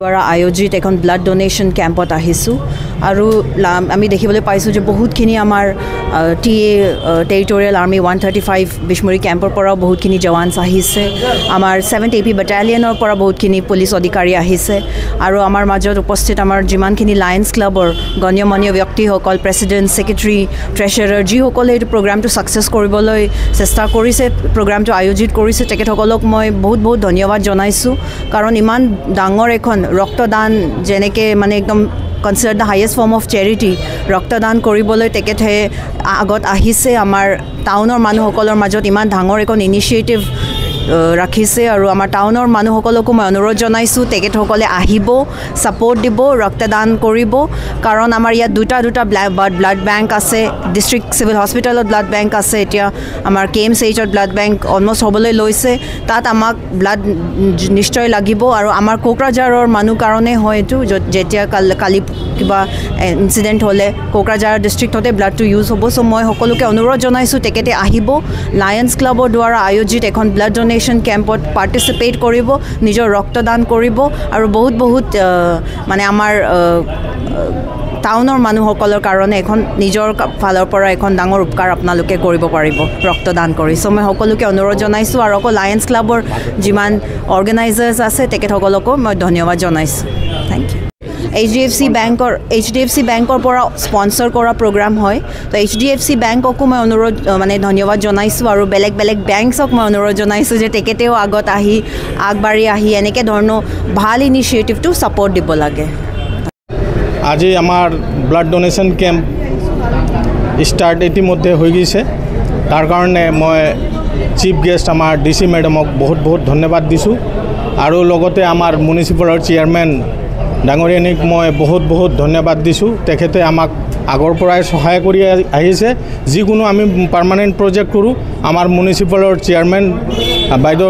द्वारा आयोजित এখন ব্লাড ডোনেশ্যন কেম্পত আহিছোঁ আৰু আমি দেখিবলৈ পাইছোঁ যে বহুতখিনি আমাৰ টেৰিটৰিয়েল আৰ্মি 135 বিষ্মুৰী কেম্পৰ পৰাও বহুতখিনি জৱান আহিছে আমাৰ 7th AP বেটালিয়নৰ পৰা বহুতখিনি পুলিচ অধিকাৰী আহিছে আৰু আমাৰ মাজত উপস্থিত আমাৰ যিমানখিনি লায়ন্স ক্লাবৰ গণ্যমান্য ব্যক্তিসকল প্ৰেছিডেণ্ট ছেক্ৰেটাৰী ট্ৰেছাৰাৰ যিসকলে এই প্ৰগ্ৰামটো সাকসেছ কৰিবলৈ চেষ্টা কৰিছে প্ৰগ্ৰামটো আয়োজিত কৰিছে তেখেতসকলক মই বহুত ধন্যবাদ জনাইছোঁ কাৰণ ইমান ডাঙৰ এখন ৰক্তদান যেনেকৈ মানে একদম considered the highest form of charity ৰক্তদান কৰিবলৈ তেখেতে আগত আহিছে আমাৰ টাউনৰ মানুহসকলৰ মাজত ইমান ডাঙৰ এখন ইনিচিয়েটিভ ৰাখিছে আৰু আমাৰ টাউনৰ মানুহসকলকো মই অনুৰোধ জনাইছোঁ তেখেতসকলে আহিব সাপোৰ্ট দিব ৰক্তদান কৰিব কাৰণ আমাৰ ইয়াত দুটা ব্লাড বেংক আছে ডিস্ট্ৰিক্ট সিভিল হস্পিটেলত ব্লাড বেংক আছে এতিয়া আমাৰ KMCHত ব্লাড বেংক অলমোষ্ট হ'বলৈ লৈছে তাত আমাক ব্লাড নিশ্চয় লাগিব আৰু আমাৰ কোকৰাঝাৰৰ মানুহ কাৰণে হয় এইটো যেতিয়া কালি কিবা ইনসিডেন্ট হ'লে কোকৰাঝাৰ ডিস্ট্ৰিক্টতে ব্লাডটো ইউজ হ'ব সো মই সকলোকে অনুৰোধ জনাইছোঁ তেখেতে আহিব লায়ন্স ক্লাবৰ দ্বাৰা আয়োজিত এখন ব্লাড ডোনেশ্যন কেম্পত পাৰ্টিচিপেট কৰিব নিজৰ ৰক্তদান কৰিব আৰু বহুত মানে আমাৰ টাউনৰ মানুহসকলৰ কাৰণে এখন নিজৰ ফালৰ পৰা এখন ডাঙৰ উপকাৰ আপোনালোকে কৰিব পাৰিব ৰক্তদান কৰি সো মই সকলোকে অনুৰোধ জনাইছোঁ আৰু অকল লায়ন্স ক্লাবৰ যিমান অৰ্গেনাইজাৰ্ছ আছে তেখেতসকলকো মই ধন্যবাদ জনাইছোঁ থেংক ইউ HDFC বেংকৰ পৰা স্পন্সৰ কৰা প্ৰগ্ৰাম হয় তো HDFC বেংককো মই অনুৰোধ মানে ধন্যবাদ জনাইছোঁ আৰু বেলেগ বেংকছক মই অনুৰোধ জনাইছোঁ যে তেখেতেও আগত আগবাঢ়ি আহি এনেকৈ ধৰণৰ ভাল ইনিচিয়েটিভটো ছাপোৰ্ট দিব লাগে আজি আমাৰ ব্লাড ডোনেশ্যন কেম্প ষ্টাৰ্ট ইতিমধ্যে হৈ গৈছে তাৰ কাৰণে মই চিফ গেষ্ট আমাৰ DC মেডামক বহুত ধন্যবাদ দিছোঁ আৰু লগতে আমাৰ মিউনিচিপালৰ চেয়াৰমেন ডাঙৰীয়ানীক মই বহুত ধন্যবাদ দিছোঁ তেখেতে আমাক আগৰ পৰাই সহায় কৰি আহিছে যিকোনো আমি পাৰ্মানেণ্ট প্ৰজেক্ট কৰোঁ আমাৰ মিউনিচিপালৰ চেয়াৰমেন বাইদেউ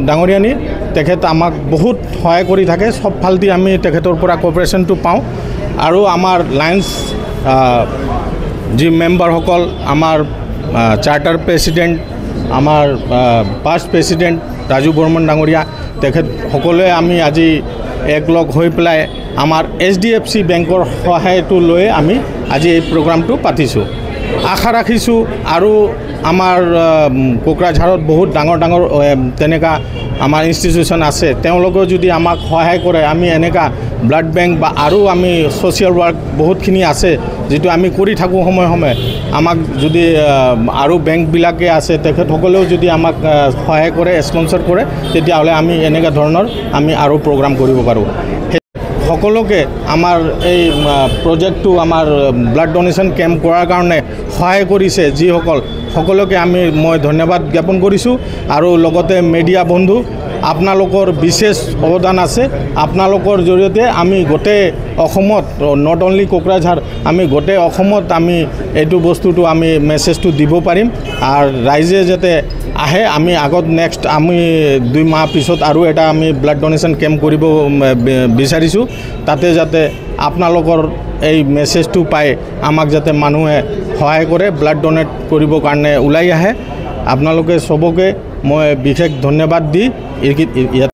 ডাঙৰীয়ানী তেখেত আমাক বহুত সহায় কৰি থাকে সব ফালদি আমি তেখেতৰ পৰা কোঅপাৰেশ্যনটো পাওঁ আৰু আমাৰ লায়ন্স যি মেম্বাৰসকল আমাৰ চাৰ্টাৰ প্ৰেছিডেণ্ট আমাৰ পাষ্ট প্ৰেছিডেণ্ট ৰাজু বৰ্মন ডাঙৰীয়া তেখেত সকলোৱে আমি আজি একলগ হৈ পেলাই আমাৰ HDFC বেংকৰ সহায়টো লৈ আমি আজি এই প্ৰগ্ৰামটো পাতিছোঁ আশা ৰাখিছোঁ আৰু আমাৰ কোকৰাঝাৰত বহুত ডাঙৰ তেনেকা আমাৰ ইনষ্টিটিউশ্যন আছে তেওঁলোকেও যদি আমাক সহায় কৰে আমি এনেকা ব্লাড বেংক বা আৰু আমি সোশ্যাল ওয়াৰ্ক বহুতখিনি আছে যেটো আমি কৰি থাকোঁ সময় আমাক যদি আৰু বেংকবিলাকে আছে তেখেতসকলেও যদি আমাক সহায় কৰে স্পন্সৰ কৰে তেতিয়াহ'লে আমি এনেকা ধৰণৰ আমি আৰু প্ৰগ্ৰাম কৰিব পাৰোঁ সকলোকে আমাৰ এই প্ৰজেক্টটো আমাৰ ব্লাড ডোনেশ্যন কেম্প কৰাৰ কাৰণে সহায় কৰিছে যিসকল সকলোকে মই ধন্যবাদ জ্ঞাপন কৰিছোঁ আৰু লগতে মিডিয়া বন্ধু আপোনালোকৰ বিশেষ অৱদান আছে আপোনালোকৰ জৰিয়তে আমি গোটেই অসমত নট অনলি কোকৰাঝাৰ আমি গোটেই অসমত আমি এইটো বস্তুটো আমি মেছেজটো দিব পাৰিম আৰু ৰাইজে যাতে আহে আমি আগত নেক্সট আমি 2 মাহ পিছত আৰু এটা আমি ব্লাড ডোনেশ্যন কেম্প কৰিব বিচাৰিছোঁ তাতে যাতে আপোনালোকৰ এই মেছেজটো পাই আমাক যাতে মানুহে সহায় কৰে ব্লাড ডোনেট কৰিবৰ কাৰণে ওলাই আহে আপোনালোকে সবকে মই বিশেষ ধন্যবাদ দি